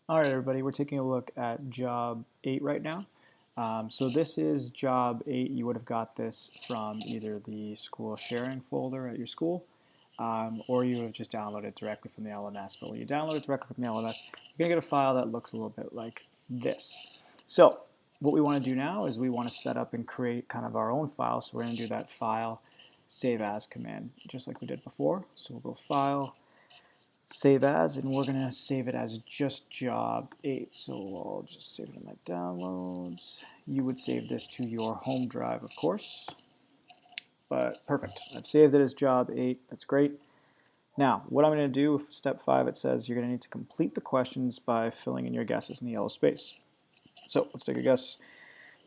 All right, everybody, we're taking a look at job 8 right now. So this is job 8. You would have got this from either the school sharing folder at your school, or you would have just downloaded it directly from the LMS. But when you download it directly from the LMS, you're going to get a file that looks a little bit like this. So what we want to do now is we want to set up and create kind of our own file. So we're going to do that file save as command, just like we did before. So we'll go File, Save As, and we're going to save it as just job 8. So I'll just save it in my downloads. You would save this to your home drive, of course. But perfect. I've saved it as job 8. That's great. Now, what I'm going to do, step 5, it says you're going to need to complete the questions by filling in your guesses in the yellow space. So let's take a guess.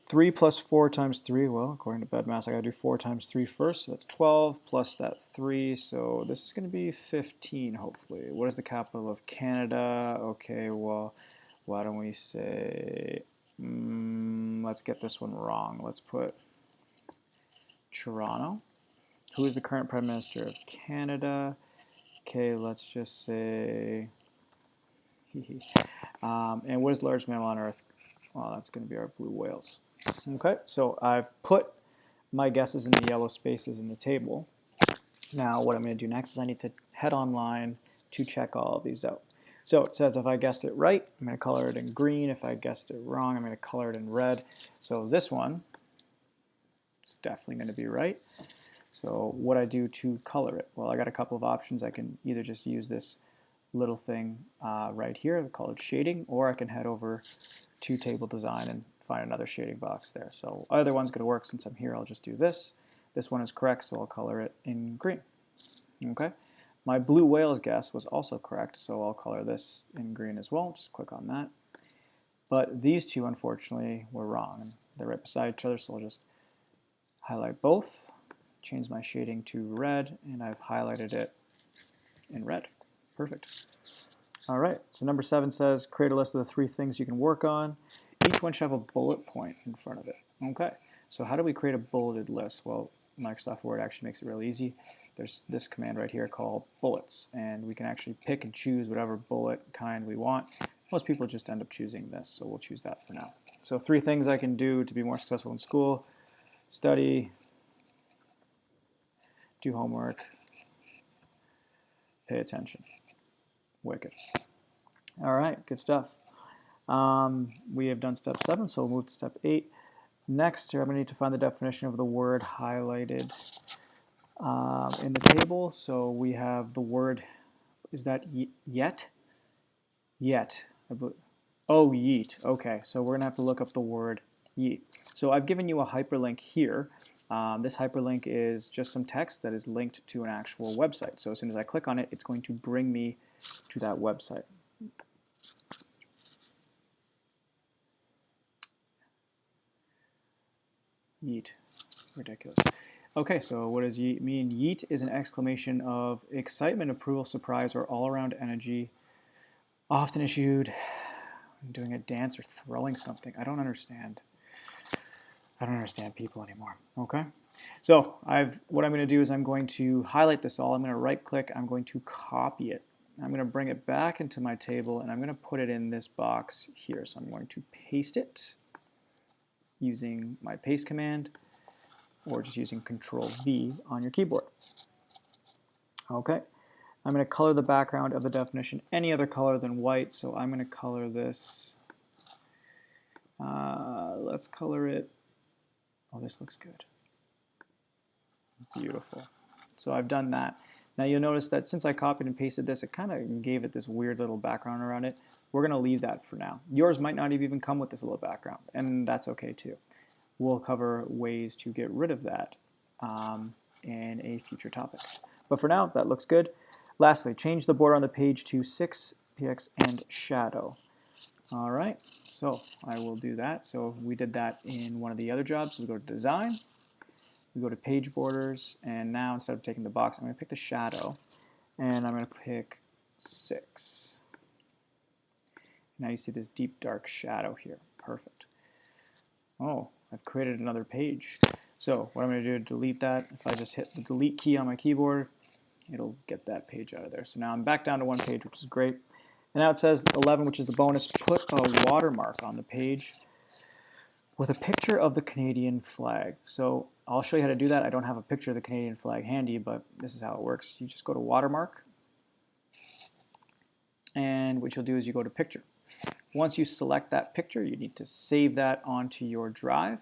3 plus 4 times 3, well, according to BedMath, I got to do 4 times 3 first, so that's 12, plus that 3, so this is going to be 15, hopefully. What is the capital of Canada? Okay, well, why don't we say, let's get this one wrong. Let's put Toronto. Who is the current Prime Minister of Canada? Okay, let's just say, and what is the largest mammal on Earth? Well, that's going to be our blue whales. Okay, so I've put my guesses in the yellow spaces in the table. Now what I'm going to do next is I need to head online to check all of these out. So it says if I guessed it right, I'm going to color it in green. If I guessed it wrong, I'm going to color it in red. So this one is definitely going to be right. So what I do to color it? Well, I got a couple of options. I can either just use this little thing right here, call it shading, or I can head over to table design and find another shading box there. So either one's going to work. Since I'm here, I'll just do this. This one is correct, so I'll color it in green. Okay. My blue whales guess was also correct, so I'll color this in green as well. Just click on that. But these two, unfortunately, were wrong. And they're right beside each other, so I'll just highlight both, change my shading to red, and I've highlighted it in red. Perfect. All right, so number 7 says create a list of the 3 things you can work on. Each one should have a bullet point in front of it. Okay, so how do we create a bulleted list? Well, Microsoft Word actually makes it really easy. There's this command right here called bullets, and we can actually pick and choose whatever bullet kind we want. Most people just end up choosing this, so we'll choose that for now. So 3 things I can do to be more successful in school: study, do homework, pay attention. Wicked. All right, good stuff. We have done step 7, so we'll move to step 8. Next, I'm going to need to find the definition of the word highlighted in the table. So we have the word, is that yet? Yet. Oh, yeet. Okay, so we're going to have to look up the word yeet. So I've given you a hyperlink here. This hyperlink is just some text that is linked to an actual website. So as soon as I click on it, it's going to bring me to that website. Yeet. Ridiculous. Okay, so what does yeet mean? Yeet is an exclamation of excitement, approval, surprise, or all-around energy, often issued doing a dance or throwing something. I don't understand. I don't understand people anymore. Okay, so what I'm going to do is I'm going to highlight this all. I'm going to right-click. I'm going to copy it. I'm going to bring it back into my table, and I'm going to put it in this box here. So I'm going to paste it using my paste command, or just using Control V on your keyboard. Okay, I'm going to color the background of the definition any other color than white, so I'm going to color this, let's color it, oh, this looks good. Beautiful. So I've done that. Now you'll notice that since I copied and pasted this, it kind of gave it this weird little background around it. We're going to leave that for now. Yours might not even come with this little background, and that's okay too. We'll cover ways to get rid of that in a future topic. But for now, that looks good. Lastly, change the border on the page to 6 px and shadow. All right, so I will do that. So we did that in one of the other jobs. So we go to design, we go to page borders, and now instead of taking the box, I'm going to pick the shadow, and I'm going to pick 6. Now you see this deep dark shadow here. Perfect. Oh, I've created another page. So what I'm going to do to delete that, if I just hit the delete key on my keyboard, it'll get that page out of there. So now I'm back down to one page, which is great. And now it says 11, which is the bonus, put a watermark on the page with a picture of the Canadian flag. So I'll show you how to do that. I don't have a picture of the Canadian flag handy, but this is how it works. You just go to watermark, and what you'll do is you go to picture. Once you select that picture, you need to save that onto your drive.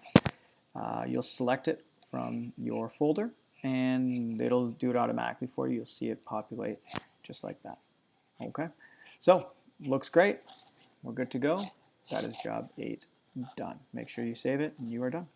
You'll select it from your folder, and it'll do it automatically for you. You'll see it populate just like that. Okay, so looks great. We're good to go. That is job 8 done. Make sure you save it, and you are done.